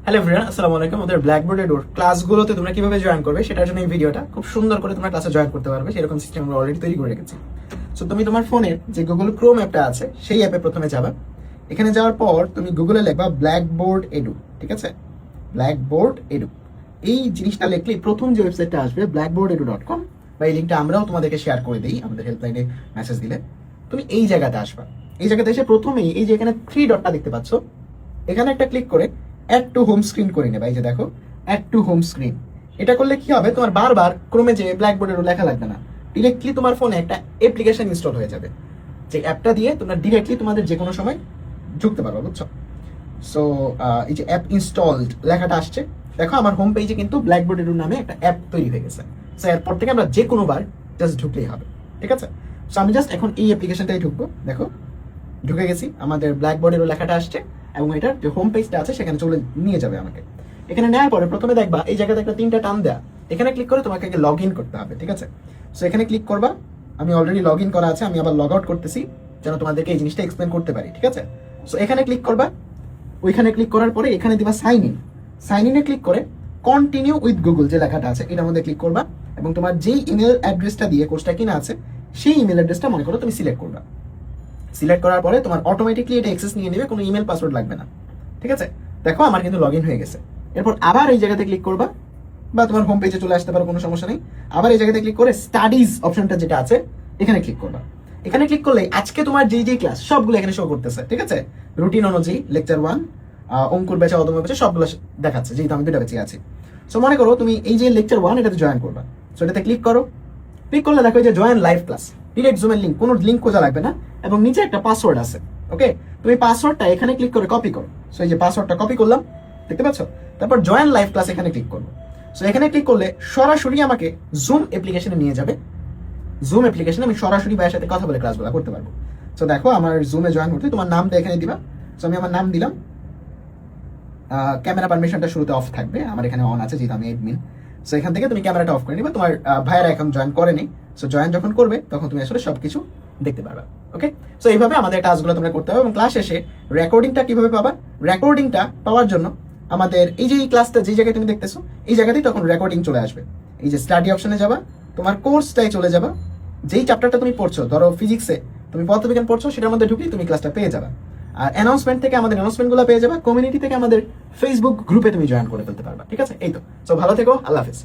Hello everyone, আসসালামু আলাইকুম। আমাদের ব্ল্যাকবোর্ড এডুর ক্লাসগুলোতে তোমরা কিভাবে জয়েন করবে সেটার জন্য এই ভিডিওটা খুব সুন্দর করে তোমরা ক্লাসে জয়েন করতে পারবে সেরকম সিস্টেম আমরা অলরেডি তৈরি করে রেখেছি। সো তুমি তোমার ফোনের যে গুগল ক্রোম অ্যাপটা আছে সেই অ্যাপে প্রথমে যাবা। এখানে যাওয়ার পর তুমি গুগলে লিখবা ব্ল্যাকবোর্ড এডু, ঠিক আছে? ব্ল্যাকবোর্ড এডু এই জিনিসটা লিখলেই প্রথম যে ওয়েবসাইটটা আসবে blackboardedu.com, বা এই লিঙ্কটা আমরাও তোমাদেরকে শেয়ার করে দিই আমাদের হেল্পলাইনে মেসেজ দিলে। তুমি এই জায়গাতে আসবা। এই জায়গাতে এসে প্রথমেই এই যে এখানে থ্রি ডটটা দেখতে পাচ্ছ, এখানে একটা ক্লিক করে অ্যাড টু হোম স্ক্রিন করে নেবা। এই যে দেখো অ্যাড টু হোম স্ক্রিন, এটা করলে কি হবে, তোমার বারবার ক্রোমে যে ব্ল্যাকবোর্ডের লেখা লাগবে না, ডিরেক্টলি তোমার ফোনে একটা অ্যাপ্লিকেশন ইনস্টল হয়ে যাবে, যে অ্যাপটা দিয়ে তোমরা ডিরেক্টলি তোমাদের যে কোনো সময় ঢুকতে পারবে, বুঝছো? সো এই যে অ্যাপ ইনস্টলড লেখাটা আসছে, দেখো আমার হোম পেজে কিন্তু ব্ল্যাকবোর্ডের নামে একটা অ্যাপ তৈরি হয়ে গেছে। সো এরপর থেকে আমরা যে কোনোবার জাস্ট ঢুকলেই হবে, ঠিক আছে? সো আমি জাস্ট এখন এই অ্যাপ্লিকেশনটাই ঢুকবো। দেখো ঢুকে গেছি, আমাদের ব্ল্যাকবোর্ডের লেখাটা আসছে এবং এটার যে হোম পেজটা আছে সেখানে চলে নিয়ে যাবে আমাকে। এখানে নেওয়ার পরে প্রথমে দেখবা এই জায়গাতে একটা তিনটা টান দেয়া, এখানে ক্লিক করে তোমাকে আগে লগ ইন করতে হবে, ঠিক আছে? সো এখানে ক্লিক করবা। আমি অলরেডি লগ ইন করা আছে, আমি আবার লগ আউট করতেছি যেন তোমাদেরকে এই জিনিসটা এক্সপ্লেন করতে পারি, ঠিক আছে? সো এখানে ক্লিক করবা, ওইখানে ক্লিক করার পরে এখানে দিবা সাইন ইন। সাইন ইনে ক্লিক করে কন্টিনিউ উইথ গুগল যে লেখাটা আছে এটার মধ্যে ক্লিক করবা এবং তোমার যেই ইমেল অ্যাড্রেসটা দিয়ে কোর্সটা কিনা আছে সেই ইমেল অ্যাড্রেসটা মনে করো তুমি সিলেক্ট করবা। সিলেক্ট করার পরে তোমার অটোমেটিকলি এটা অ্যাক্সেস নিয়ে নেবে, কোনো ইমেল পাসওয়ার্ড লাগবে না, ঠিক আছে? দেখো আমার কিন্তু লগ ইন হয়ে গেছে। এরপর আবার এই জায়গাতে ক্লিক করবা, বা তোমার হোম পেজে চলে আসতে পারো, কোনো সমস্যা নেই। আবার এই জায়গাতে ক্লিক করে স্টাডিজ অপশনটা যেটা আছে এখানে ক্লিক করবা। এখানে ক্লিক করলে আজকে তোমার যেই ক্লাস সবগুলো এখানে শো করতেছে, ঠিক আছে? রুটিন অনুযায়ী লেকচার 1, অঙ্কুর ব্যাচে, অদম্য ব্যাচে সবগুলো দেখাচ্ছে, যেহেতু আমি দুটা ব্যাচে আছি। সো মনে করো তুমি এই যে লেকচার 1 এটাতে জয়েন করবা। সো এটাতে ক্লিক করো। ক্লিক করলে দেখো যে জয়েন লাইভ ক্লাস, ডিরেক্ট জুমের লিঙ্ক, কোনো লিঙ্ক খোঁজা লাগবে না এবং নিচে একটা পাসওয়ার্ড আছে। ওকে, তুমি পাসওয়ার্ডটা এখানে ক্লিক করে কপি করো। সো এই যে পাসওয়ার্ডটা কপি করলাম, দেখতে পাচ্ছ? তারপর জয়েন লাইভ ক্লাস এখানে ক্লিক করবো। সো এখানে ক্লিক করলে সরাসরি আমাকে জুম অ্যাপ্লিকেশনে নিয়ে যাবে। জুম অ্যাপ্লিকেশনে আমি সরাসরি ভাইয়ের সাথে কথা বলে ক্লাসগুলো করতে পারবো। সো দেখো আমার জুমে জয়েন করতে তোমার নামটা এখানে দিবা। সো আমি আমার নাম দিলাম। ক্যামেরা পারমিশনটা শুরুতে অফ থাকবে, আমার এখানে অন আছে যেহেতু আমি এডমিন। সো এখান থেকে তুমি ক্যামেরাটা অফ করে নিবা। তোমার ভাইয়েরা এখন জয়েন করেনি, সো জয়েন যখন করবে তখন তুমি আসলে সবকিছু দেখতে পারবে। ওকে, সো এইভাবে আমাদের কাজগুলো তোমরা করতে হবে এবং ক্লাস শেষে রেকর্ডিংটা কিভাবে পাবা? রেকর্ডিংটা পাওয়ার জন্য আমাদের এই যে এই ক্লাসটা যে জায়গায় তুমি দেখতেছো এই জায়গাতেই তখন রেকর্ডিং চলে আসবে। এই যে স্টাডি অপশনে যাবা, তোমার কোর্সটাই চলে যাবা, যেই চ্যাপ্টারটা তুমি পড়ছো, ধরো ফিজিক্সে তুমি পদার্থবিজ্ঞান পড়ছো, সেটার মধ্যে ঢুকলেই তুমি ক্লাসটা পেয়ে যাবা। আর অ্যানাউন্সমেন্ট থেকে আমাদের অ্যানাউন্সমেন্টগুলো পেয়ে যাবা, কমিউনিটি থেকে আমাদের ফেসবুক গ্রুপে তুমি জয়েন করে ফেলতে পারবা, ঠিক আছে? এই তো। সো ভালো থেকো, আল্লাহ হাফেজ।